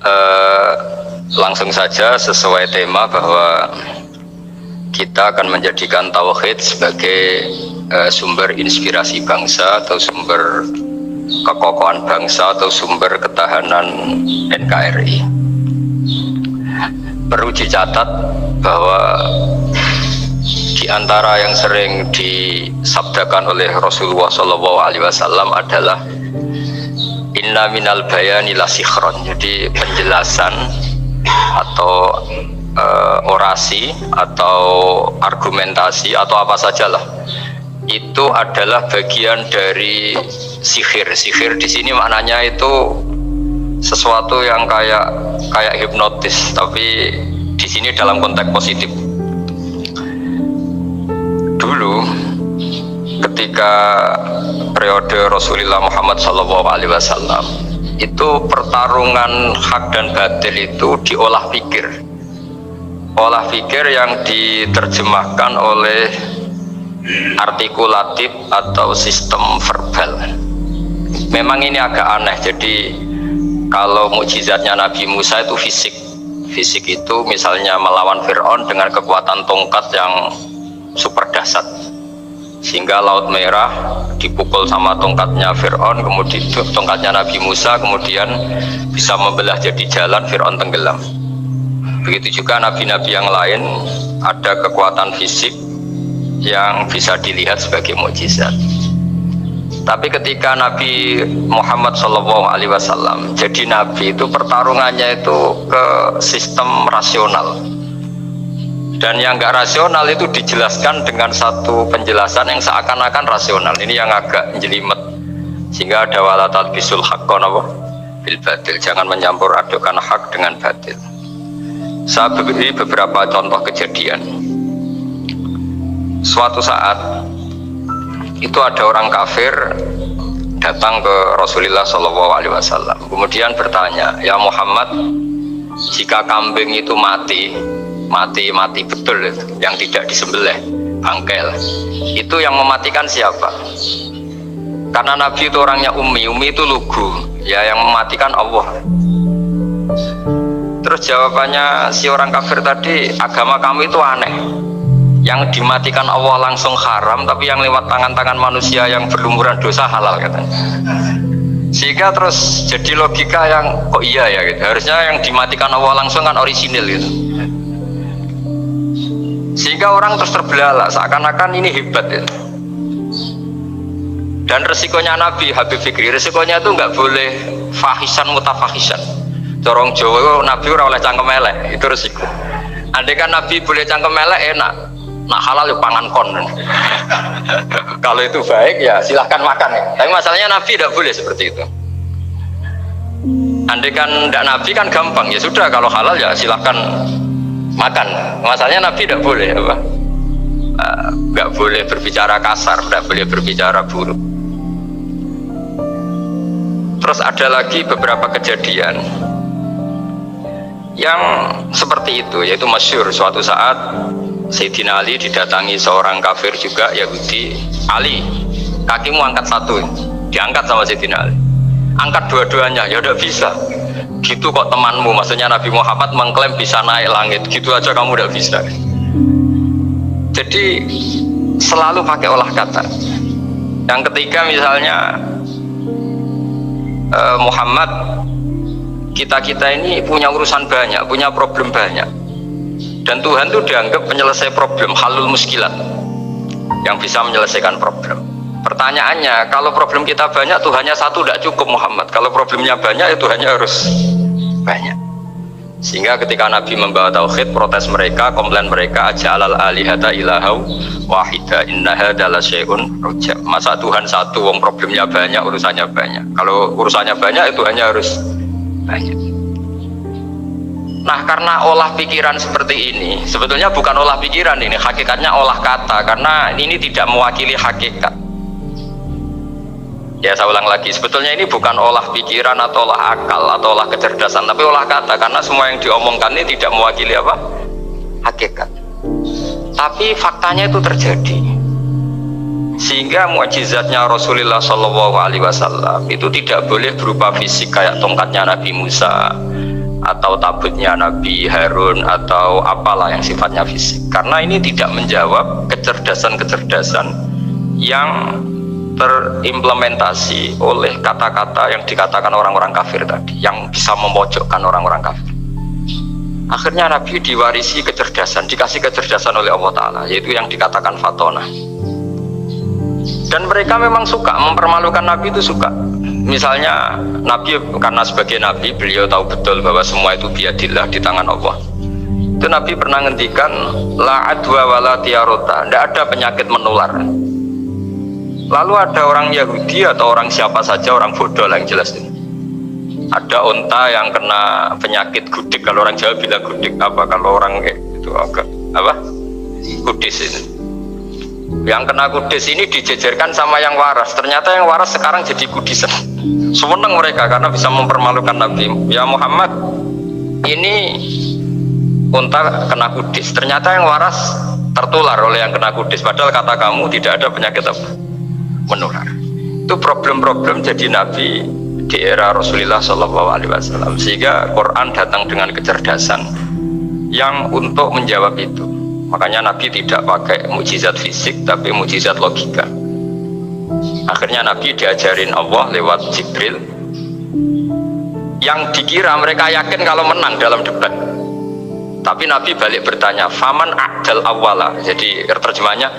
Eh, Langsung saja sesuai tema bahwa kita akan menjadikan tauhid sebagai sumber inspirasi bangsa atau sumber kekokohan bangsa atau sumber ketahanan NKRI. Perlu dicatat bahwa di antara yang sering disabdakan oleh Rasulullah SAW adalah inna minal bayani la sikhron. Jadi penjelasan atau orasi atau argumentasi atau apa sajalah itu adalah bagian dari sihir. Sihir di sini maknanya itu sesuatu yang kayak hipnotis, tapi di sini dalam konteks positif. Dulu ketika periode Rasulullah Muhammad SAW itu pertarungan hak dan batil itu diolah pikir. Olah pikir yang diterjemahkan oleh artikulatif atau sistem verbal. Memang ini agak aneh. Jadi kalau mukjizatnya Nabi Musa itu fisik. Fisik itu misalnya melawan Fir'aun dengan kekuatan tongkat yang super dahsyat, sehingga Laut Merah dipukul sama tongkatnya Fir'aun, kemudian tongkatnya Nabi Musa kemudian bisa membelah jadi jalan, Fir'aun tenggelam. Begitu juga nabi-nabi yang lain ada kekuatan fisik yang bisa dilihat sebagai mukjizat. Tapi ketika Nabi Muhammad SAW jadi nabi, itu pertarungannya itu ke sistem rasional. Dan yang enggak rasional itu dijelaskan dengan satu penjelasan yang seakan-akan rasional. Ini yang agak jelimet, sehingga ada wala talbisul haqqo bil batil. Jangan mencampur adukan hak dengan batil. Saya beri beberapa contoh kejadian. Suatu saat itu ada orang kafir datang ke Rasulullah SAW, kemudian bertanya, ya Muhammad, jika kambing itu mati betul, yang tidak disembelih, bangkel, itu yang mematikan siapa? Karena Nabi itu orangnya ummi itu lugu, ya yang mematikan Allah. Terus jawabannya si orang kafir tadi, agama kamu itu aneh, yang dimatikan Allah langsung haram, tapi yang lewat tangan-tangan manusia yang berlumuran dosa halal, katanya. Sehingga terus jadi logika yang kok iya ya gitu, harusnya yang dimatikan Allah langsung kan orisinil gitu. Sehingga orang terus terbelalak, seakan-akan ini hebat ya. Dan resikonya Nabi Habib Fikri, resikonya itu nggak boleh fahisan mutafahisan. Corong Jawa Nabi ora oleh cangkem elek, itu resiko. Andai kan Nabi boleh cangkem elek enak, nah halal ya pangan kon. Kalau itu baik ya silahkan makan ya. Tapi masalahnya Nabi tidak boleh seperti itu. Andai kan tidak Nabi kan gampang, ya sudah kalau halal ya silahkan makan. Masalahnya Nabi tidak boleh apa? Nggak boleh berbicara kasar, nggak boleh berbicara buruk. Terus ada lagi beberapa kejadian yang seperti itu, yaitu masyhur. Suatu saat Sayyidina Ali didatangi seorang kafir juga Yahudi. Ali, kakimu angkat satu, diangkat sama Sayyidina Ali. Angkat dua-duanya, ya udah bisa. Gitu kok temanmu, maksudnya Nabi Muhammad mengklaim bisa naik langit, gitu aja kamu udah bisa. Jadi selalu pakai olah kata. Yang ketiga misalnya Muhammad, kita ini punya urusan banyak, punya problem banyak, dan Tuhan itu dianggap penyelesai problem, halul muskilat, yang bisa menyelesaikan problem. Pertanyaannya, kalau problem kita banyak, Tuhannya satu tidak cukup Muhammad. Kalau problemnya banyak, ya Tuhannya harus banyak. Sehingga ketika Nabi membawa tauhid, protes mereka, komplain mereka, ja'alal alihata ilahau wahida inna hadza la syai'un rujab. Masa Tuhan satu, wong problemnya banyak, urusannya banyak. Kalau urusannya banyak, itu hanya harus banyak. Nah, karena olah pikiran seperti ini, sebetulnya bukan olah pikiran ini, hakikatnya olah kata, karena ini tidak mewakili hakikat. Ya, saya ulang lagi, sebetulnya ini bukan olah pikiran atau olah akal atau olah kecerdasan, tapi olah kata, karena semua yang diomongkan ini tidak mewakili apa? Hakikat. Tapi faktanya itu terjadi. Sehingga mukjizatnya Rasulullah SAW itu tidak boleh berupa fisik kayak tongkatnya Nabi Musa, atau tabutnya Nabi Harun atau apalah yang sifatnya fisik, karena ini tidak menjawab kecerdasan-kecerdasan yang terimplementasi oleh kata-kata yang dikatakan orang-orang kafir tadi, yang bisa memojokkan orang-orang kafir. Akhirnya Nabi diwarisi kecerdasan, dikasih kecerdasan oleh Allah Ta'ala, yaitu yang dikatakan fatona. Dan mereka memang suka mempermalukan Nabi, itu suka. Misalnya Nabi, karena sebagai Nabi beliau tahu betul bahwa semua itu biadillah, di tangan Allah. Itu Nabi pernah ngendikan la adwa wala tiarota, tidak ada penyakit menular. Lalu ada orang Yahudi atau orang siapa saja, orang bodoh lah yang jelas ini, ada unta yang kena penyakit gudik, kalau orang Jawa bilang gudik apa, kalau orang itu agak apa, kudis ini. Yang kena kudis ini dijejerkan sama yang waras. Ternyata yang waras sekarang jadi kudisan. Seneng mereka karena bisa mempermalukan Nabi. Ya Muhammad, ini unta kena kudis. Ternyata yang waras tertular oleh yang kena kudis. Padahal kata kamu tidak ada penyakit apa menular. Itu problem-problem jadi Nabi di era Rasulullah SAW. Sehingga Quran datang dengan kecerdasan yang untuk menjawab itu. Makanya Nabi tidak pakai mukjizat fisik tapi mukjizat logika. Akhirnya Nabi diajarin Allah lewat Jibril, yang dikira mereka yakin kalau menang dalam debat. Tapi Nabi balik bertanya, faman a'dal awwala. Jadi terjemahnya,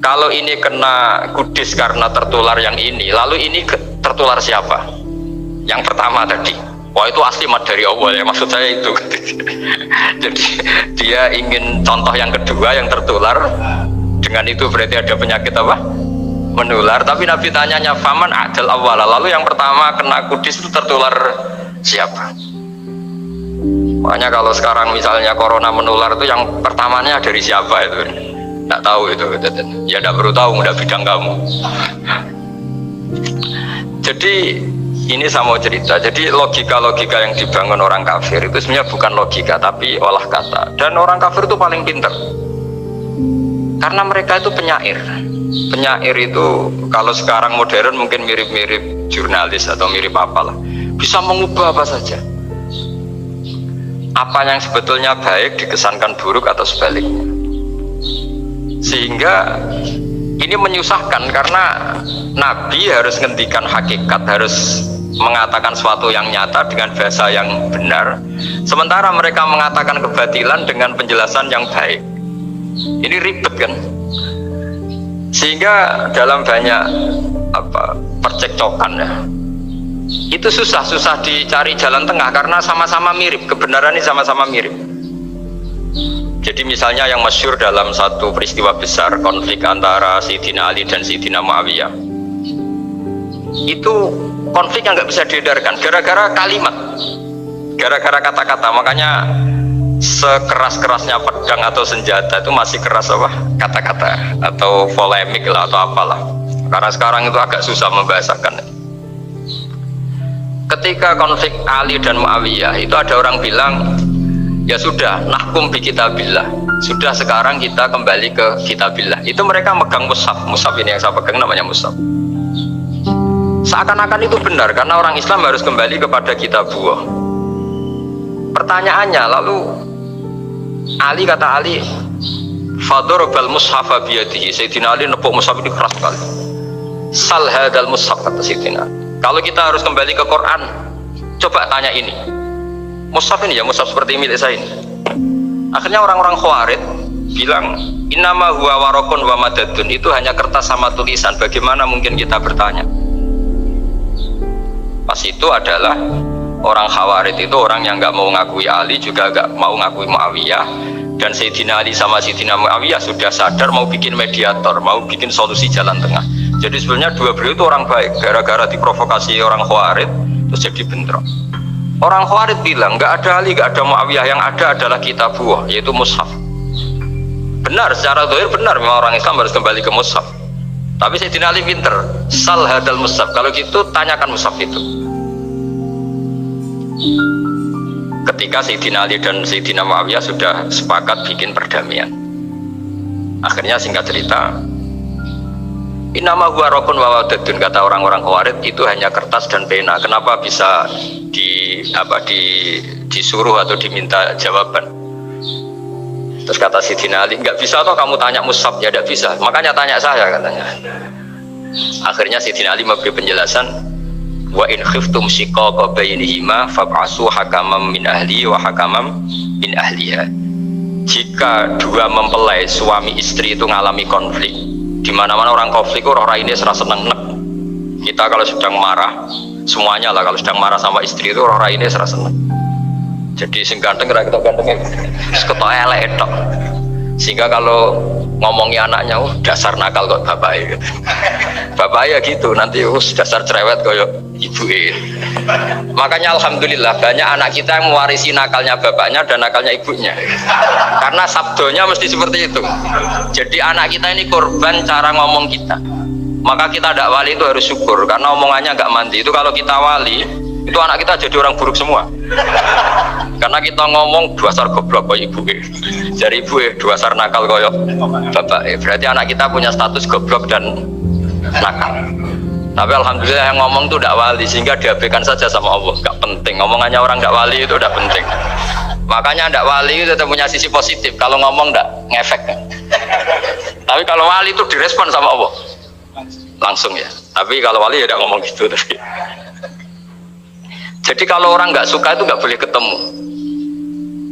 kalau ini kena kudis karena tertular yang ini, lalu ini tertular siapa? Yang pertama tadi. Wah, itu asli mat dari Allah ya, maksud saya itu. Jadi dia ingin contoh yang kedua yang tertular, dengan itu berarti ada penyakit apa? Menular. Tapi Nabi tanyanya faman adal awwala, lalu yang pertama kena kudis itu tertular siapa? Makanya kalau sekarang misalnya corona menular itu yang pertamanya dari siapa itu? Tidak tahu itu. Ya tidak perlu tahu, udah bidang kamu. Jadi ini saya mau cerita, jadi logika-logika yang dibangun orang kafir itu sebenarnya bukan logika tapi olah kata. Dan orang kafir itu paling pintar, karena mereka itu penyair. Penyair itu kalau sekarang modern mungkin mirip-mirip jurnalis atau mirip apalah, bisa mengubah apa saja. Apa yang sebetulnya baik dikesankan buruk atau sebaliknya. Sehingga ini menyusahkan karena Nabi harus ngendikan hakikat, harus mengatakan sesuatu yang nyata dengan bahasa yang benar, sementara mereka mengatakan kebatilan dengan penjelasan yang baik. Ini ribet kan, sehingga dalam banyak percekcokan ya, itu susah dicari jalan tengah karena sama-sama mirip, kebenaran ini sama-sama mirip. Jadi misalnya yang masyhur dalam satu peristiwa besar, konflik antara Sayyidina Ali dan Sayyidina Muawiyah, itu konflik yang nggak bisa diedarkan gara-gara kalimat, gara-gara kata-kata. Makanya sekeras-kerasnya pedang atau senjata itu masih keras apa? Kata-kata atau polemik lah atau apalah. Karena sekarang itu agak susah membahasakan. Ketika konflik Ali dan Muawiyah itu ada orang bilang, ya sudah, nahkum bi kitabillah. Sudah, sekarang kita kembali ke kitabillah. Itu mereka megang mushaf. Mushaf ini yang saya pegang namanya mushaf. Seakan-akan itu benar karena orang Islam harus kembali kepada kitabullah. Pertanyaannya lalu Ali, kata Ali, fadorobal mushafa biyadihi. Sayyidina Ali nepuk mushaf ini keras sekali. Sal hadal mushaf, kata Sayyidina. Kalau kita harus kembali ke Quran, coba tanya ini. Mushaf ini ya, mushaf seperti milik saya ini. Akhirnya orang-orang Khawarij bilang, innama huwa warokun wa madadun. Itu hanya kertas sama tulisan. Bagaimana mungkin kita bertanya? Pas itu adalah orang Khawarij itu orang yang nggak mau ngakui Ali, juga nggak mau ngakui Muawiyah. Dan Sayyidina Ali sama Sayyidina Muawiyah sudah sadar mau bikin mediator, mau bikin solusi jalan tengah. Jadi sebenarnya dua beliau itu orang baik, gara-gara diprovokasi orang Khawarij terus jadi bentrok. Orang Khawarij bilang nggak ada Ali, nggak ada Muawiyah, yang ada adalah kitabullah, yaitu mushaf. Benar, secara zahir benar, memang orang Islam harus kembali ke mushaf. Tapi Sayyidina Ali pinter, sal hadal mushaf. Kalau gitu tanyakan mushaf itu. Ketika Sayyidina Ali dan Sayyidina Muawiyah sudah sepakat bikin perdamaian, akhirnya singkat cerita Innama huwa raqun wa wadadun, kata orang-orang Khawarij itu hanya kertas dan pena. Kenapa bisa disuruh atau diminta jawaban? Terus kata Sidina Ali, nggak bisa toh kamu tanya mushaf, ya tidak bisa. Makanya tanya saya katanya. Akhirnya Sidina Ali memberi penjelasan, wa in khiftum shiqaqa bainihima fab'asu hakaman min ahli wa hakaman min ahliha. Jika dua mempelai suami istri itu ngalami konflik, di mana-mana orang konflik orang ini serasa seneng nek. Kita kalau sedang marah, semuanya lah kalau sedang marah sama istri itu orang ini serasa seneng. Jadi sing ganteng kira kita gantengnya ketok elek tok. Sehingga kalau ngomongi anaknya, dasar nakal kok bapaknya gitu. Bapaknya gitu, nanti dasar cerewet koyo ibu. Makanya alhamdulillah banyak anak kita yang mewarisi nakalnya bapaknya dan nakalnya ibunya. Karena sabdonya mesti seperti itu. Jadi anak kita ini korban cara ngomong kita. Maka kita tidak wali itu harus syukur karena omongannya nggak mandi. Itu kalau kita wali, itu anak kita jadi orang buruk semua. Karena kita ngomong dasar goblok koyo ibu. Dari ibu dasar nakal koyo bapak. Berarti anak kita punya status goblok dan nakal. Tapi alhamdulillah yang ngomong itu tidak wali sehingga diabaikan saja sama Allah. Gak penting. Ngomongannya orang tidak wali itu tidak penting. Makanya tidak wali itu tetap punya sisi positif. Kalau ngomong tidak ngefek. Tapi kalau wali itu direspon sama Allah langsung ya. Tapi kalau wali ya tidak ngomong gitu. Tapi jadi kalau orang nggak suka itu nggak boleh ketemu,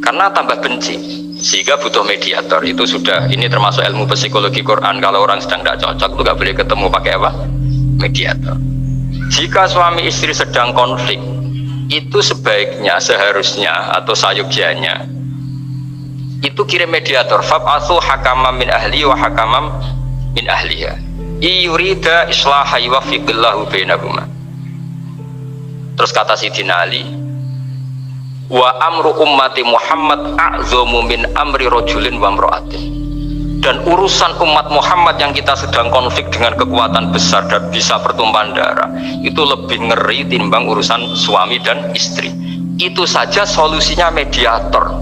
karena tambah benci, sehingga butuh mediator. Itu sudah, ini termasuk ilmu psikologi Quran. Kalau orang sedang tidak cocok itu nggak boleh ketemu, pakai apa? Mediator. Jika suami istri sedang konflik, itu sebaiknya, seharusnya atau sayugyanya itu kirim mediator. Fab'athu hakamam min ahli wa hakamam min ahliha. Iyurida islaha yuwaffiqillahu bainahuma. Terus kata Sidina Ali, wa amru ummati Muhammad a'zamu min amri rajulin wa imra'atin. Dan urusan umat Muhammad yang kita sedang konflik dengan kekuatan besar dan bisa pertumpahan darah, itu lebih ngeri timbang urusan suami dan istri. Itu saja solusinya mediator.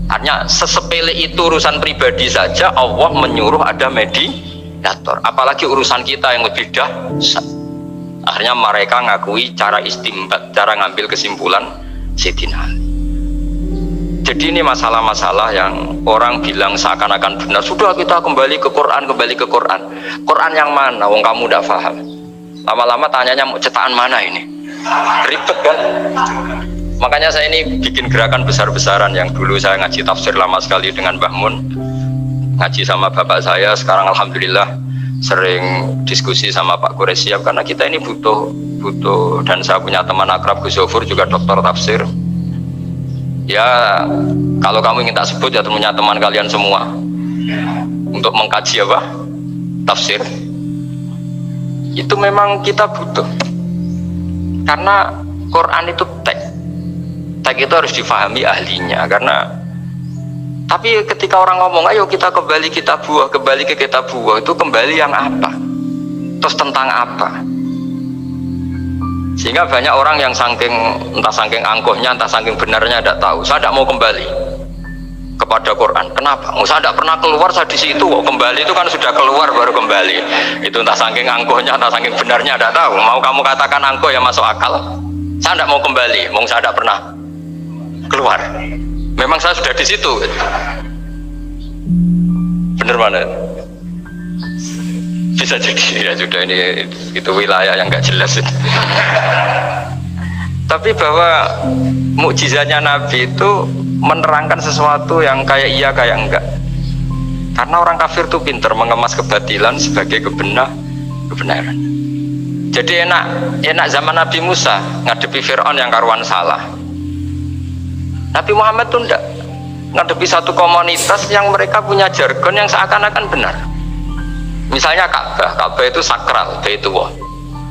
Artinya sesepele itu urusan pribadi saja Allah menyuruh ada mediator. Apalagi urusan kita yang lebih dahsyat. Akhirnya mereka ngakui cara istimbat, cara ngambil kesimpulan Sayyidina Ali. Jadi ini masalah-masalah yang orang bilang seakan-akan benar. Sudah kita kembali ke Quran, kembali ke Quran. Quran yang mana? Wong kamu udah paham. Lama-lama tanyanya mau cetakan mana ini? Ribet kan? Makanya saya ini bikin gerakan besar-besaran. Yang dulu saya ngaji tafsir lama sekali dengan Mbah Mun, ngaji sama bapak saya. Sekarang alhamdulillah sering diskusi sama Pak Quraisyab, karena kita ini butuh, dan saya punya teman akrab Gus Zofur juga dokter tafsir. Ya kalau kamu ingin tak sebut ya punya teman kalian semua untuk mengkaji apa? Tafsir. Itu memang kita butuh. Karena Quran itu teks itu harus difahami ahlinya. Tapi ketika orang ngomong, ayo kita kembali kitab buah, kembali ke kitab buah, itu kembali yang apa? Terus tentang apa? Sehingga banyak orang yang entah saking angkuhnya, entah saking benarnya tidak tahu. Saya tidak mau kembali kepada Quran. Kenapa? Saya tidak pernah keluar, saya di situ kok. Kembali itu kan sudah keluar baru kembali. Itu entah saking angkuhnya, entah saking benarnya tidak tahu. Mau kamu katakan angkuh ya masuk akal. Saya tidak mau kembali, saya tidak pernah keluar. Memang saya sudah di situ. Bener mana? Bisa jadi ya sudah, ini itu wilayah yang nggak jelas. Tapi bahwa mukjizatnya Nabi itu menerangkan sesuatu yang kayak iya kayak enggak. Karena orang kafir itu pintar mengemas kebatilan sebagai kebenaran. Jadi enak zaman Nabi Musa ngadepi Fir'aun yang karuan salah. Nabi Muhammad itu enggak, ngadepi satu komunitas yang mereka punya jargon yang seakan-akan benar. Misalnya Ka'bah itu sakral, Baitullah.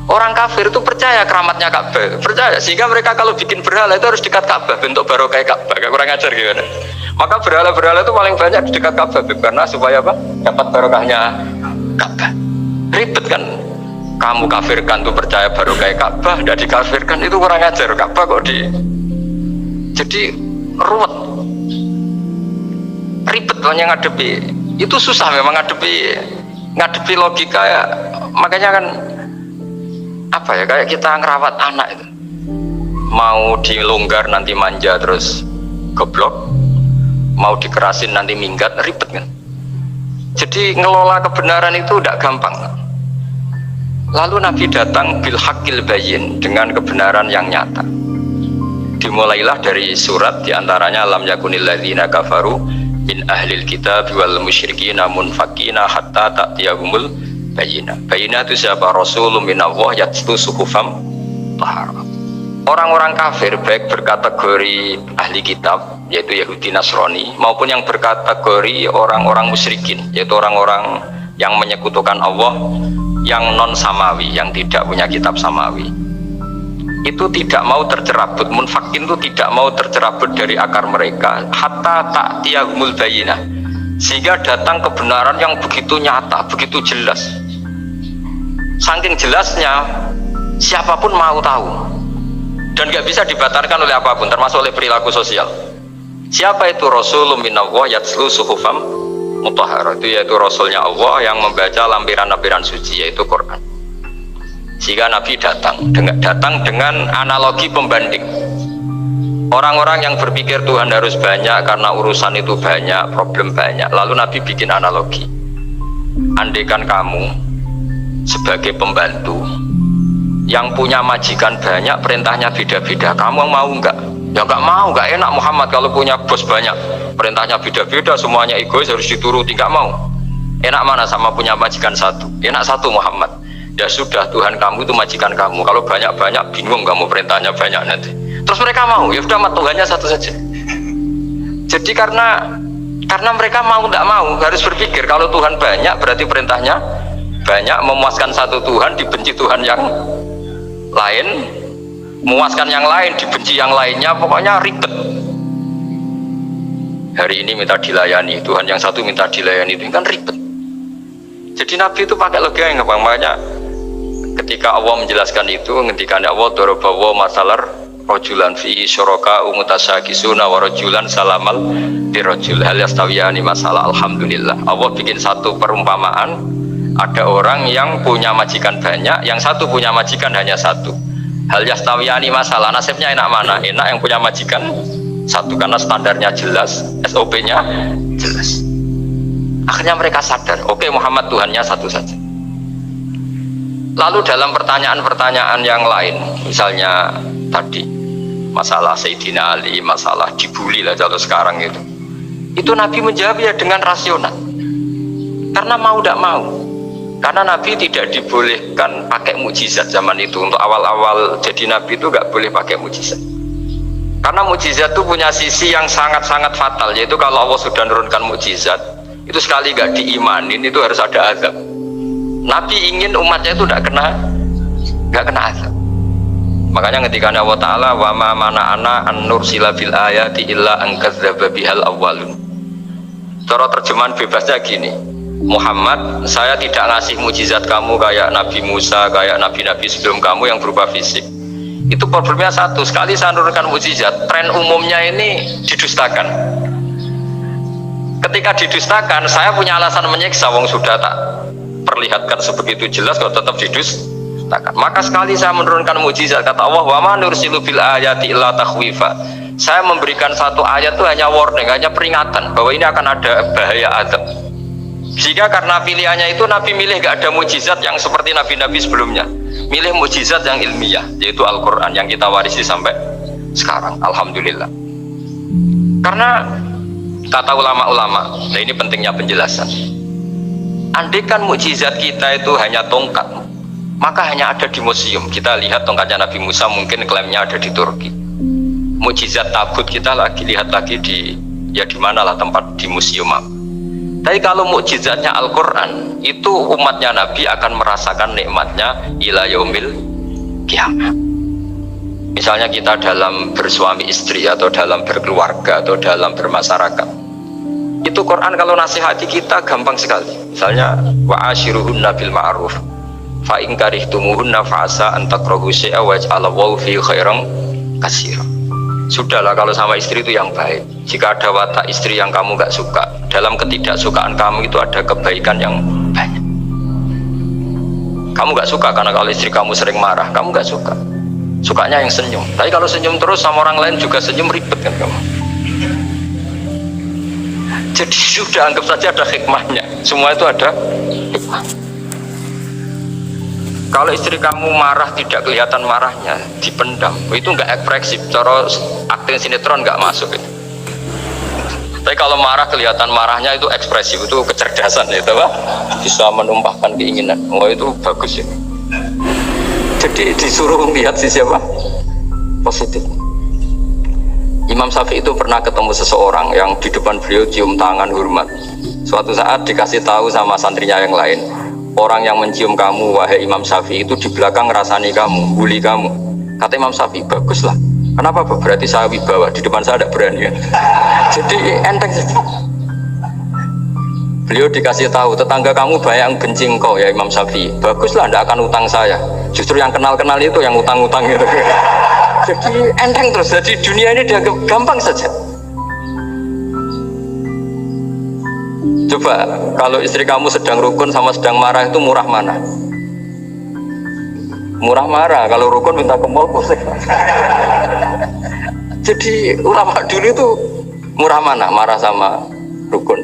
Orang kafir itu percaya keramatnya Ka'bah, percaya, sehingga mereka kalau bikin berhala itu harus dekat Ka'bah, bentuk barokah Ka'bah. Kurang ajar gimana? Maka berhala-berhala itu paling banyak di dekat Ka'bah, karena supaya apa? Dapat barokahnya Ka'bah. Ribet kan? Kamu kafirkan tuh percaya barokah Ka'bah, tidak dikafirkan, itu kurang ajar. Ka'bah kok jadi ruwet, ribet banyak ngadepi. Itu susah memang ngadepi logika ya, Makanya kan apa ya, kayak kita ngerawat anak itu, mau dilonggar nanti manja terus goblok, mau dikerasin nanti minggat, ribet kan. Jadi ngelola kebenaran itu tidak gampang. Lalu Nabi datang bil haqqil bayyin, dengan kebenaran yang nyata. Dimulailah dari surat, diantaranya lam yakunil ladzina kafaru min ahlil kitab wal musyrikina munfakina hatta ta'tiyahumul bayyinah. Bayyinah itu siapa? Rasulun minallah yatlu suhufam tahara. Orang-orang kafir baik berkategori ahli kitab yaitu Yahudi Nasrani maupun yang berkategori orang-orang musyrikin yaitu orang-orang yang menyekutukan Allah, yang non samawi, yang tidak punya kitab samawi, itu tidak mau tercerabut. Munfakin itu tidak mau tercerabut dari akar mereka hatta ta'tiyahumul bayyinah, sehingga datang kebenaran yang begitu nyata, begitu jelas. Saking jelasnya siapapun mau tahu dan gak bisa dibatalkan oleh apapun, termasuk oleh perilaku sosial. Siapa itu? Rasulun minallah yatslu suhufam mutahharah, itu yaitu Rasulnya Allah yang membaca lampiran-lampiran suci, yaitu Quran. Sehingga Nabi datang dengan analogi pembanding. Orang-orang yang berpikir Tuhan harus banyak karena urusan itu banyak, problem banyak, lalu Nabi bikin analogi. Andaikan kamu sebagai pembantu yang punya majikan banyak, perintahnya beda-beda, kamu mau enggak? Ya enggak mau, enggak enak Muhammad kalau punya bos banyak, perintahnya beda-beda, semuanya egois harus dituruti, enggak mau. Enak mana sama punya majikan satu? Enak satu Muhammad. Ya sudah, Tuhan kamu itu majikan kamu, kalau banyak-banyak bingung kamu perintahnya banyak nanti. Terus mereka mau, ya sudah Tuhannya satu saja. Jadi karena mereka mau enggak mau, harus berpikir kalau Tuhan banyak berarti perintahnya banyak, memuaskan satu Tuhan dibenci Tuhan yang lain, memuaskan yang lain dibenci yang lainnya, pokoknya ribet. Hari ini minta dilayani, Tuhan yang satu minta dilayani, itu kan ribet. Jadi Nabi itu pakai logika yang gampang. Makanya ketika Allah menjelaskan itu, ketika Allah dorobawa masalar rojulan fi syuraka umutasakisuna wa rojulan salamal dirojul hal yastawiyani masalah. Alhamdulillah, Allah bikin satu perumpamaan. Ada orang yang punya majikan banyak, yang satu punya majikan hanya satu. Hal yastawiyani masalah, nasibnya enak mana? Enak yang punya majikan satu, karena standarnya jelas, SOP-nya jelas. Akhirnya mereka sadar, oke, Muhammad Tuhannya satu saja. Lalu dalam pertanyaan-pertanyaan yang lain, misalnya tadi masalah Sayyidina Ali, masalah dibully lah kalau sekarang itu Nabi menjawab ya dengan rasional, karena mau tidak mau. Karena Nabi tidak dibolehkan pakai mukjizat zaman itu. Untuk awal-awal jadi Nabi itu nggak boleh pakai mukjizat. Karena mukjizat itu punya sisi yang sangat-sangat fatal, yaitu kalau Allah sudah menurunkan mukjizat, itu sekali nggak diimanin itu harus ada azab. Nabi ingin umatnya itu nggak kena azab. Makanya ketika Allah Ta'ala wa ma mana'ana an nursila bil ayati illa an kadzdzaba bihal awwalun. Cara terjemahan bebasnya gini, Muhammad, saya tidak ngasih mujizat kamu kayak Nabi Musa, kayak nabi-nabi sebelum kamu yang berupa fisik. Itu problemnya satu, sekali saya menurunkan mujizat, tren umumnya ini didustakan. Ketika didustakan, saya punya alasan menyiksa, wong sudah tak perlihatkan sebegitu jelas kok tetap didustakan. Maka sekali saya menurunkan mujizat, kata Allah, wa ma nursilu bil ayati illa takhwifa. Saya memberikan satu ayat itu hanya warning, hanya peringatan bahwa ini akan ada bahaya azab. Sehingga karena pilihannya itu Nabi milih gak ada mujizat yang seperti nabi-nabi sebelumnya, milih mujizat yang ilmiah, yaitu Al-Quran yang kita warisi sampai sekarang, Alhamdulillah. Karena kata ulama-ulama, nah ini pentingnya penjelasan, andaikan mujizat kita itu hanya tongkat, maka hanya ada di museum. Kita lihat tongkatnya Nabi Musa, mungkin klaimnya ada di Turki. Mujizat tabut kita lagi lihat lagi di mana lah tempat di museum. Tapi kalau mukjizatnya Al-Quran, itu umatnya Nabi akan merasakan nikmatnya ila yaumil kiamat. Misalnya kita dalam bersuami istri, atau dalam berkeluarga, atau dalam bermasyarakat, itu Quran kalau nasihati kita gampang sekali. Misalnya wa ashiruhunna bil ma'ruf fa in karihtumuhunna fa asa an takrahu syai'a wa yaj'alallahu fi khairan katsira. Sudahlah kalau sama istri itu yang baik. Jika ada watak istri yang kamu gak suka, dalam ketidaksukaan kamu itu ada kebaikan yang banyak. Kamu nggak suka karena kalau istri kamu sering marah, kamu nggak suka. Sukanya yang senyum. Tapi kalau senyum terus sama orang lain juga senyum, ribet kan kamu. Jadi sudah anggap saja ada hikmahnya. Semua itu ada hikmah. Kalau istri kamu marah tidak kelihatan marahnya, dipendam, itu nggak ekspresif. Cara akting sinetron nggak masuk itu. Tapi kalau marah kelihatan marahnya itu ekspresif, itu kecerdasan itu Pak. Bisa menumpahkan keinginan. Oh itu bagus ya. Jadi disuruh lihat sisi apa? Positif. Imam Syafi'i itu pernah ketemu seseorang yang di depan beliau cium tangan hormat. Suatu saat dikasih tahu sama santrinya yang lain, orang yang mencium kamu wahai Imam Syafi'i itu di belakang ngerasani kamu, bully kamu. Kata Imam Syafi'i, baguslah. Kenapa? Berarti saya wibawa, di depan saya tidak berani ya. Jadi enteng saja. Beliau dikasih tahu, tetangga kamu banyak yang benci engkau ya Imam Syafi'i. Baguslah, tidak akan utang saya. Justru yang kenal-kenal itu yang utang-utang itu. Jadi enteng terus, jadi dunia ini dianggap gampang saja. Coba kalau istri kamu sedang rukun sama sedang marah itu murah mana? Murah marah, kalau rukun minta ke mall pusing. Jadi ulama dulu itu murah mana? Marah sama rukun.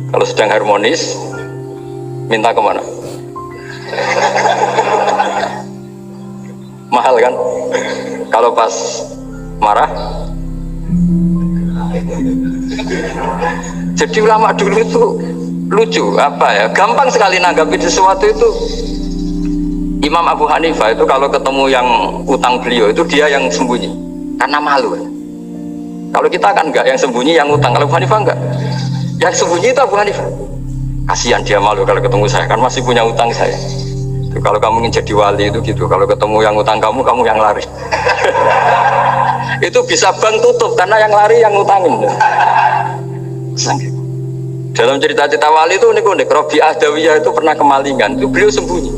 Kalau sedang harmonis minta kemana? Mahal kan? Kalau pas marah. Jadi ulama dulu itu lucu apa ya? Gampang sekali nanggapi sesuatu itu. Imam Abu Hanifah itu kalau ketemu yang utang beliau itu dia yang sembunyi karena malu. Kalau kita kan enggak, yang sembunyi yang utang. Kalau Abu Hanifah enggak, yang sembunyi itu Abu Hanifah. Kasihan dia malu kalau ketemu saya, kan masih punya utang saya. Kalau kamu ingin jadi wali itu gitu, kalau ketemu yang utang kamu yang lari. Itu bisa bank tutup karena yang lari yang utangin. Dalam cerita-cerita wali itu unik-unik. Robi'ah Dawiyah itu pernah kemalingan, itu beliau sembunyi.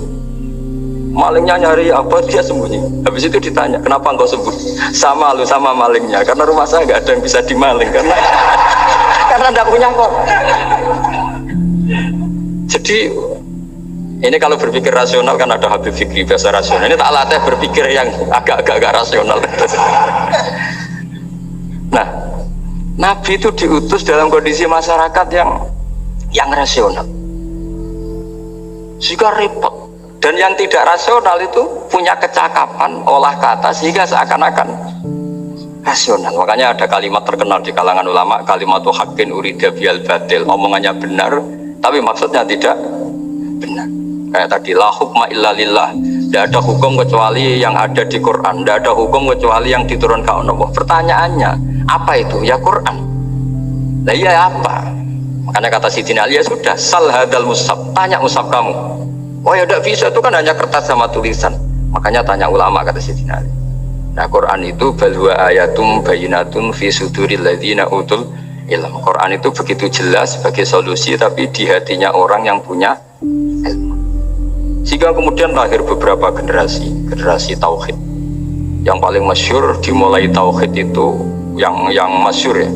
Malingnya nyari apa, dia sembunyi. Habis itu ditanya, kenapa engkau sembunyi? Sama lu sama malingnya, karena rumah saya nggak ada yang bisa dimaling karena tidak punya kok. Jadi ini kalau berpikir rasional kan ada Habib Fikri bahasa rasional. Ini tak latih berpikir yang agak-agak rasional. Nah, Nabi itu diutus dalam kondisi masyarakat yang rasional. Sehingga repot. Dan yang tidak rasional itu punya kecakapan olah kata sehingga seakan-akan rasional. Makanya ada kalimat terkenal di kalangan ulama, kalimatu haqqin urida bihal batil. Omongannya benar, tapi maksudnya tidak benar. Kayak tadi, la hukma illa lillah. Tidak ada hukum kecuali yang ada di Quran. Tidak ada hukum kecuali yang diturunkan Allah. Pertanyaannya, apa itu? Ya Quran. Nah iya apa? Makanya kata Sidina Ali, ya sudah, sal hadal mushaf, tanya mushaf kamu. Oh ya tidak bisa, itu kan hanya kertas sama tulisan. Makanya tanya ulama, kata Sidina Ali. Nah Quran itu balwa ayatum bayinatun fi suduril ladzina utul ilm. Quran itu begitu jelas sebagai solusi, tapi di hatinya orang yang punya ilmu. Sehingga kemudian lahir beberapa generasi tauhid. Yang paling masyhur dimulai tauhid itu yang masyhur ya,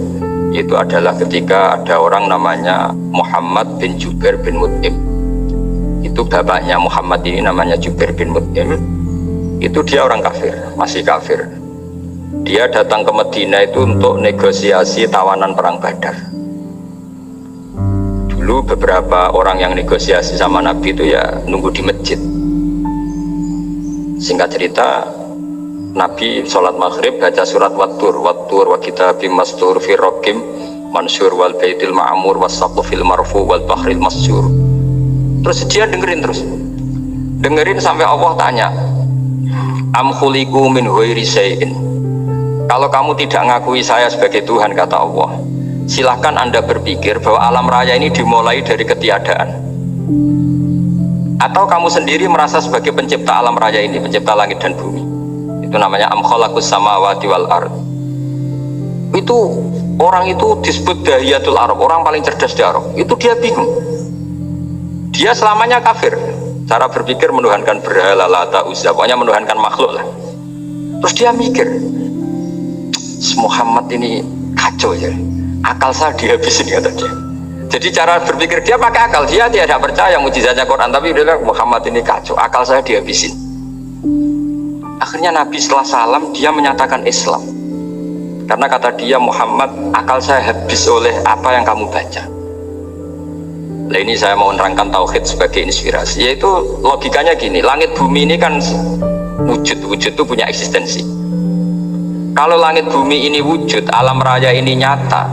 itu adalah ketika ada orang namanya Muhammad bin Jubair bin Mut'im. Itu bapaknya Muhammad ini namanya Jubair bin Mut'im. Itu dia orang kafir, masih kafir. Dia datang ke Medina itu untuk negosiasi tawanan perang Badar. Dulu beberapa orang yang negosiasi sama Nabi itu ya nunggu di masjid. Singkat cerita, Nabi sholat maghrib baca surat Wattur wa kitabim mastur fi rokim mansur wal baitil ma'amur was saqfil marfu wal bahril masyur. Terus dia dengerin sampai Allah tanya, am khuliqu min ghairi syai'in. Kalau kamu tidak ngakui saya sebagai Tuhan, kata Allah, silahkan Anda berpikir bahwa alam raya ini dimulai dari ketiadaan. Atau kamu sendiri merasa sebagai pencipta alam raya ini, pencipta langit dan bumi. Itu namanya am khalaqus samawati wal ard. Itu orang itu disebut dahiyatul Arab, orang paling cerdas di Arab. Itu dia bingung. Dia selamanya kafir. Cara berpikir menuhankan berhala, Lata, Uzza, pokoknya menuhankan makhluk lah. Terus dia mikir, Muhammad ini kacau ya, akal saya dihabisin, kata dia. Jadi cara berpikir dia pakai akal, dia tidak percaya mukjizatnya Quran, tapi dia bilang Muhammad ini kacau, akal saya dihabisin. Akhirnya Nabi setelah salam dia menyatakan Islam, karena kata dia Muhammad, akal saya habis oleh apa yang kamu baca. Nah ini saya mau menerangkan tauhid sebagai inspirasi, yaitu logikanya gini, langit bumi ini kan wujud itu punya eksistensi. Kalau langit bumi ini wujud, alam raya ini nyata,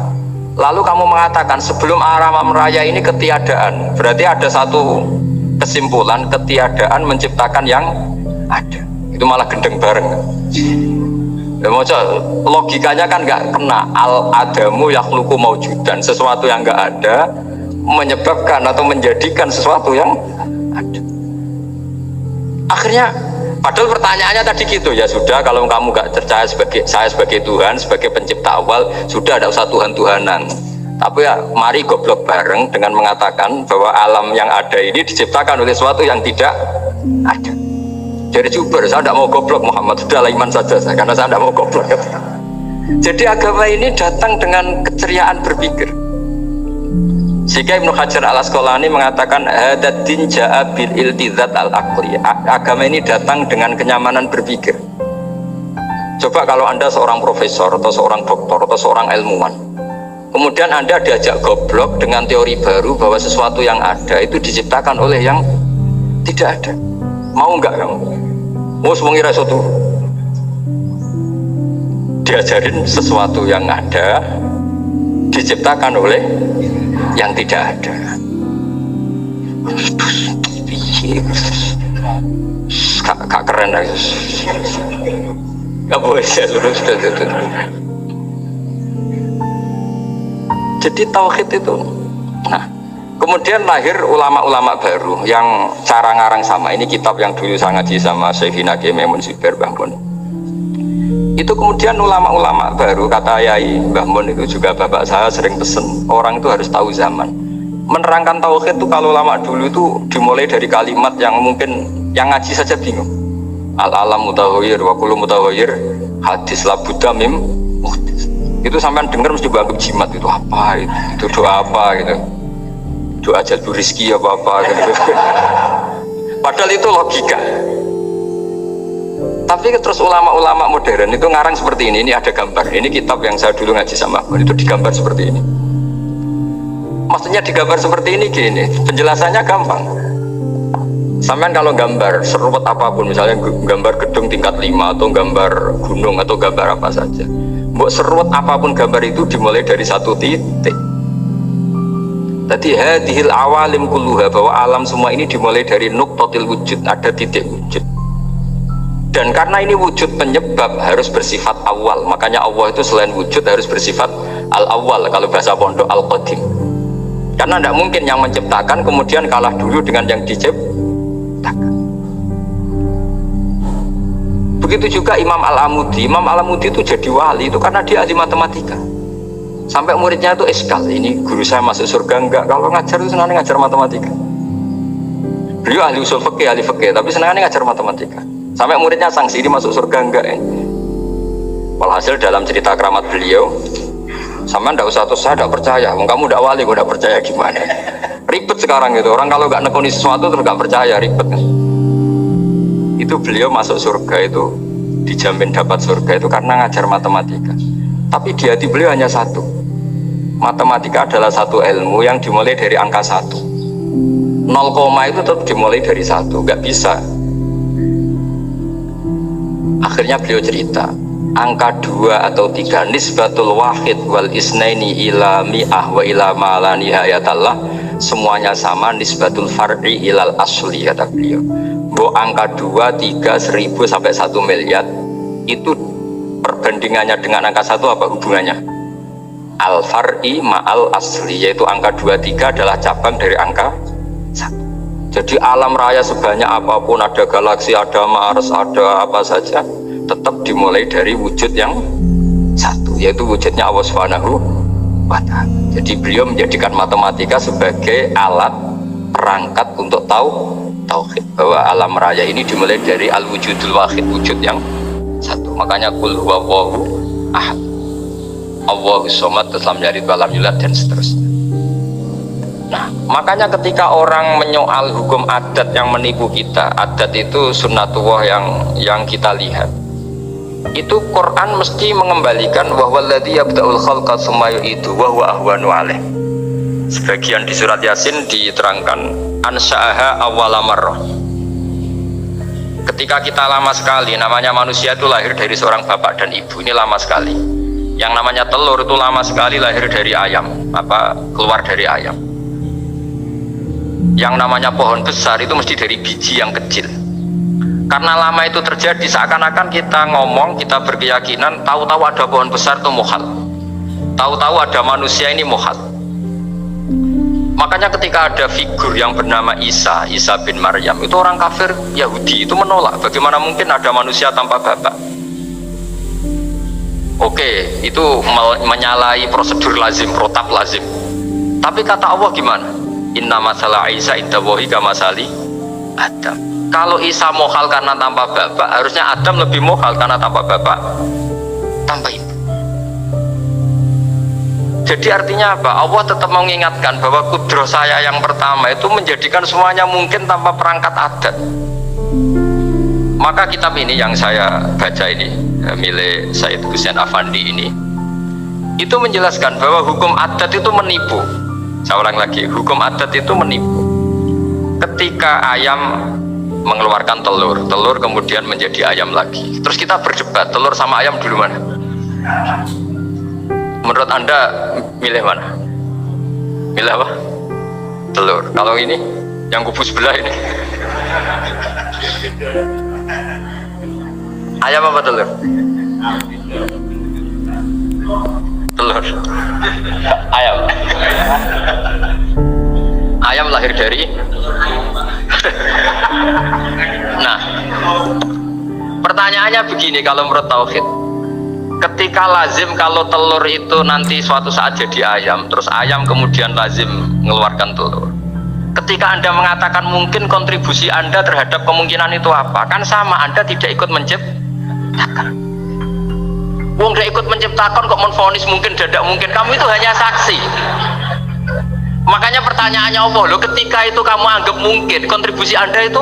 lalu kamu mengatakan sebelum alam raya ini ketiadaan, berarti ada satu kesimpulan ketiadaan menciptakan yang ada. Itu malah gendeng bareng. Ya, logikanya kan nggak kena. Al adamu yakhluqu maujudan, sesuatu yang nggak ada menyebabkan atau menjadikan sesuatu yang ada. Akhirnya padahal pertanyaannya tadi gitu, ya sudah kalau kamu nggak percaya saya sebagai Tuhan, sebagai pencipta awal, sudah ada usah Tuhan-Tuhanan. Tapi ya mari goblok bareng dengan mengatakan bahwa alam yang ada ini diciptakan oleh sesuatu yang tidak ada. Jadi cuber, saya tidak mau goblok Muhammad, sudah iman saja saya, karena saya tidak mau goblok. Jadi agama ini datang dengan keceriaan berpikir. Sehingga Ibnu Hajar al-Asqalani mengatakan hadatin ja'a bil iltizat al-aqli. Agama ini datang dengan kenyamanan berpikir. Coba kalau Anda seorang profesor atau seorang doktor atau seorang ilmuwan, kemudian Anda diajak goblok dengan teori baru bahwa sesuatu yang ada itu diciptakan oleh yang tidak ada. Mau enggak kamu? Mau mengira sesuatu diajarin sesuatu yang ada diciptakan oleh yang tidak ada. Kak keren lah. Gak boleh ya, sudah. Jadi tauhid itu. Nah, kemudian lahir ulama-ulama baru yang cara ngarang sama. Ini kitab yang dulu saya ngaji sama Syekhina Kiai Maimun Zubair Mbah Mun. Itu kemudian ulama-ulama baru, kata Yai Mbah Mun itu juga bapak saya sering pesen, orang itu harus tahu zaman. Menerangkan tauhid itu kalau ulama dulu itu dimulai dari kalimat yang mungkin yang ngaji saja bingung. Al-alam mutahhir wa kullu mutahhir hadis la buddha mim muhdis. Itu sampean dengar mesti bangun jimat, itu apa itu doa apa gitu. Doa jalur rezeki apa gitu. Padahal itu logika. Tapi terus ulama-ulama modern itu ngarang seperti ini ada gambar. Ini kitab yang saya dulu ngaji sama itu digambar seperti ini. Maksudnya digambar seperti ini gini, penjelasannya gampang. Sampean kalau gambar seruat apapun, misalnya gambar gedung tingkat 5 atau gambar gunung atau gambar apa saja, buat seruat apapun gambar itu dimulai dari satu titik. Tadi hadhil awalim kulluha, bahwa alam semua ini dimulai dari nuqtatil wujud, ada titik wujud. Dan karena ini wujud penyebab harus bersifat awal, makanya Allah itu selain wujud harus bersifat al-awwal, kalau bahasa pondok al-qadim. Karena tidak mungkin yang menciptakan kemudian kalah dulu dengan yang diciptakan. Begitu juga Imam Al-Amudi. Imam Al-Amudi itu jadi wali itu karena dia ahli matematika. Sampai muridnya itu eskal, ini guru saya masuk surga enggak, kalau ngajar itu senangnya ngajar matematika. Beliau ahli usul fikih, ahli fikih, tapi senangnya ngajar matematika. Sampai muridnya sanksi, ini masuk surga enggak ya? Walhasil dalam cerita keramat beliau, sama ndak usah terus saya ndak percaya, kamu ndak wali, kok ndak percaya gimana? Ribet sekarang gitu, orang kalau nggak nekuni sesuatu terus nggak percaya, ribet. Itu beliau masuk surga itu dijamin dapat surga itu karena ngajar matematika. Tapi di hati beliau hanya satu, matematika adalah satu ilmu yang dimulai dari angka 1. 0, itu tetap dimulai dari 1, nggak bisa. Akhirnya beliau cerita, angka 2 atau 3 nisbatul wahid wal isnaini ila mi'ah wa ila ma la nihayatallah, semuanya sama, nisbatul far'i ilal asli, kata beliau. Bahwa angka 2, 3, 1000 sampai 1 miliar itu perbandingannya dengan angka 1 apa hubungannya? Al far'i ma'al asli, yaitu angka 2, 3 adalah cabang dari angka 1. Jadi alam raya sebanyak apapun, ada galaksi, ada Mars, ada apa saja, tetap dimulai dari wujud yang satu, yaitu wujudnya Allah Subhanahu wa Ta'ala. Jadi beliau menjadikan matematika sebagai alat perangkat untuk tahu tauhid, bahwa alam raya ini dimulai dari al-wujudul wahid, wujud yang satu. Makanya qul huwallahu ahad, Allahus samad, lam yalid walam yulad, dan seterusnya. Nah, makanya ketika orang menyoal hukum adat yang menipu kita, adat itu sunnatullah yang kita lihat. Itu Quran mesti mengembalikan wa huwallazi yabda'ul khalqa tsumma yu'idu wa huwa ahwanu alaih. Sebagian di surat Yasin diterangkan ansha'aha awwala marrah. Ketika kita lama sekali, namanya manusia itu lahir dari seorang bapak dan ibu, ini lama sekali. Yang namanya telur itu lama sekali lahir dari ayam, keluar dari ayam. Yang namanya pohon besar itu mesti dari biji yang kecil. Karena lama itu terjadi, seakan-akan kita ngomong, kita berkeyakinan tahu-tahu ada pohon besar itu muhal, tahu-tahu ada manusia ini muhal. Makanya ketika ada figur yang bernama Isa bin Maryam, itu orang kafir Yahudi itu menolak, bagaimana mungkin ada manusia tanpa bapak. Oke, itu menyalahi prosedur lazim, protap lazim. Tapi kata Allah gimana? Inna masalah Isa indallahi kamasali Adam. Kalau Isa mohal karena tanpa bapak, harusnya Adam lebih mohal karena tanpa bapak, tanpa ibu. Jadi artinya apa? Allah tetap mengingatkan bahwa kudroh saya yang pertama itu menjadikan semuanya mungkin tanpa perangkat adat. Maka kitab ini yang saya baca ini, milik Said Hussein Afandi ini, itu menjelaskan bahwa hukum adat itu menipu. Saya ulang lagi, hukum adat itu menipu. Ketika ayam mengeluarkan telur kemudian menjadi ayam lagi, terus kita berdebat telur sama ayam dulu mana? Menurut Anda milih mana? Milih apa? Telur. Kalau ini yang kubu sebelah ini ayam apa telur? Telur. Ayam. Ayam lahir dari nah, pertanyaannya begini, kalau menurut tauhid, ketika lazim kalau telur itu nanti suatu saat jadi ayam, terus ayam kemudian lazim mengeluarkan telur, ketika Anda mengatakan mungkin, kontribusi Anda terhadap kemungkinan itu apa? Kan sama, Anda tidak ikut menciptakan. Wong tidak ikut menciptakan kok menvonis mungkin dan tidak mungkin, kamu itu hanya saksi. Makanya pertanyaannya Allah, loh, ketika itu kamu anggap mungkin, kontribusi Anda itu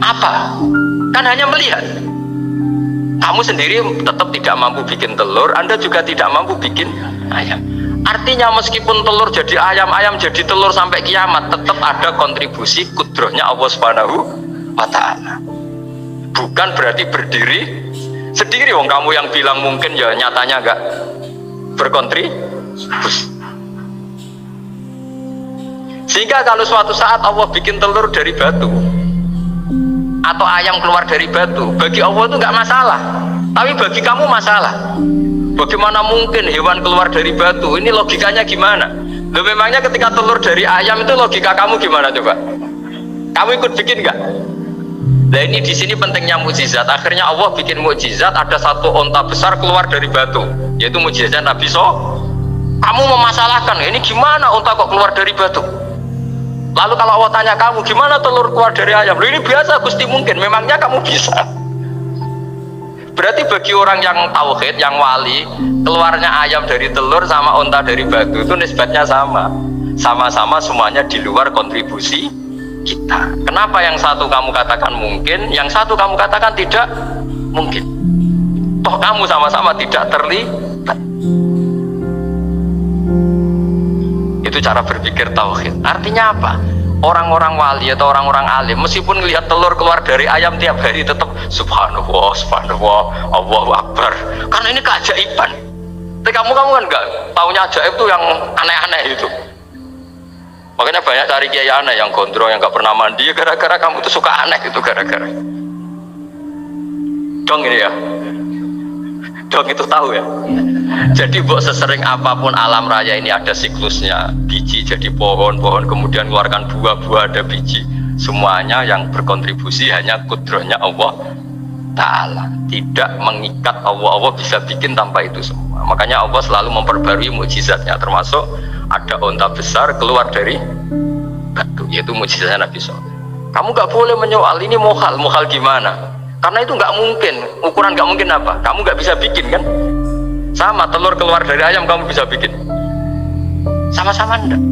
apa? Kan hanya melihat. Kamu sendiri tetap tidak mampu bikin telur, Anda juga tidak mampu bikin ayam. Artinya meskipun telur jadi ayam, ayam jadi telur sampai kiamat, tetap ada kontribusi kudrohnya Allah Subhanahu wa Ta'ala. Bukan berarti berdiri sendiri. Wong kamu yang bilang mungkin, ya nyatanya enggak berkontribusi. Sehingga kalau suatu saat Allah bikin telur dari batu atau ayam keluar dari batu, bagi Allah itu nggak masalah, tapi bagi kamu masalah. Bagaimana mungkin hewan keluar dari batu? Ini logikanya gimana? Loh, memangnya ketika telur dari ayam itu logika kamu gimana coba? Kamu ikut bikin nggak? Nah, ini di sini pentingnya mukjizat. Akhirnya Allah bikin mukjizat, ada satu onta besar keluar dari batu, yaitu mukjizat Nabi So. Kamu memasalahkan, ini gimana onta kok keluar dari batu? Lalu kalau Allah tanya kamu, gimana telur keluar dari ayam? Ini biasa, Gusti mungkin, memangnya kamu bisa? Berarti bagi orang yang tauhid, yang wali, keluarnya ayam dari telur sama unta dari batu itu nisbatnya sama. Sama-sama semuanya di luar kontribusi kita. Kenapa yang satu kamu katakan mungkin, yang satu kamu katakan tidak mungkin? Toh kamu sama-sama tidak terlibat. Itu cara berpikir tauhid. Artinya apa? Orang-orang wali atau orang-orang alim meskipun melihat telur keluar dari ayam tiap hari tetap subhanallah, subhanallah, Allahu Akbar. Karena ini keajaiban. Tapi kamu kan enggak taunya ajaib itu yang aneh-aneh itu. Makanya banyak cari kiai aneh yang gondrong, yang enggak pernah mandi, gara-gara kamu tuh suka aneh itu, gara-gara. Dong ini ya. Dong itu tahu ya. Jadi buat sesering apapun alam raya ini ada siklusnya, biji jadi pohon, pohon kemudian keluarkan buah-buah, ada biji. Semuanya yang berkontribusi hanya kudrohnya Allah Ta'ala. Tidak mengikat Allah, Allah bisa bikin tanpa itu semua. Makanya Allah selalu memperbarui mukjizatnya, termasuk ada onta besar keluar dari batu, yaitu mukjizatnya Nabi SAW. Kamu gak boleh menyoal ini mohal, mohal gimana? Karena itu nggak mungkin, ukuran nggak mungkin apa? Kamu nggak bisa bikin kan? Sama telur keluar dari ayam kamu bisa bikin? Sama-sama enggak.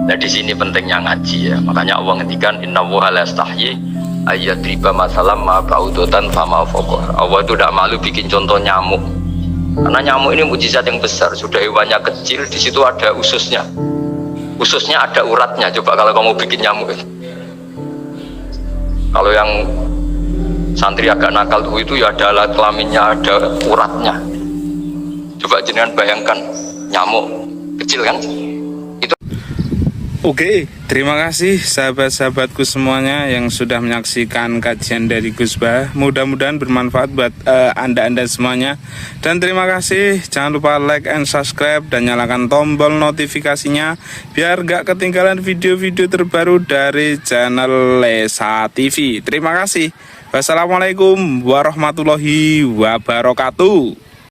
Nah di sini pentingnya ngaji ya. Makanya Allah ngendikan innallaha la yastahyi ayyadriba masalam ma ba'udatan fama fawqah. Allah itu tidak malu bikin contoh nyamuk. Karena nyamuk ini mukjizat yang besar. Sudah hewannya kecil, di situ ada ususnya. Ususnya ada uratnya. Coba kalau kamu bikin nyamuk. Kalau yang santri agak nakal itu ya ada alat kelaminnya, ada uratnya. Coba jenengan bayangkan nyamuk kecil kan? Oke, terima kasih sahabat-sahabatku semuanya yang sudah menyaksikan kajian dari Gus Bah. Mudah-mudahan bermanfaat buat Anda-Anda semuanya. Dan terima kasih, jangan lupa like and subscribe dan nyalakan tombol notifikasinya biar gak ketinggalan video-video terbaru dari channel Lesa TV. Terima kasih. Wassalamualaikum warahmatullahi wabarakatuh.